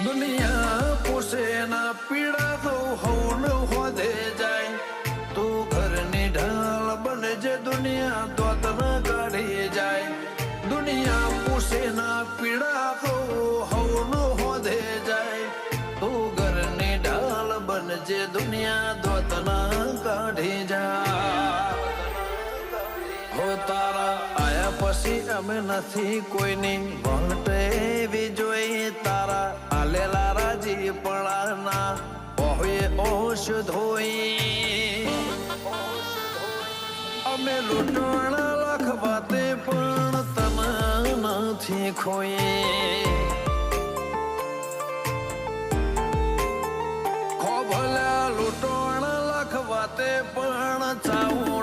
દુનિયા પૂછે ના પીડા તો હવન હોદે જાય તું ઘરની ઢાલ બનજે દુનિયા દોતન કાઢી જાય દુનિયા પૂછે ના પીડા તો હવન હોદે જાય તું ઘરની ઢાલ બનજે દુનિયા દોતન કાઢી જાય હો તારા આયા પછી અમે નથી કોઈની વંટેવી જોઈ તારા આલેલા રાજી પળાના ઓહે ઓશ ધોઈ અમે લૂંટવાણા લાખ વાતે પણ તને નથી ખોઈ ખો ભલ્યા લૂંટવાણા લાખ વાતે પણ ચાવું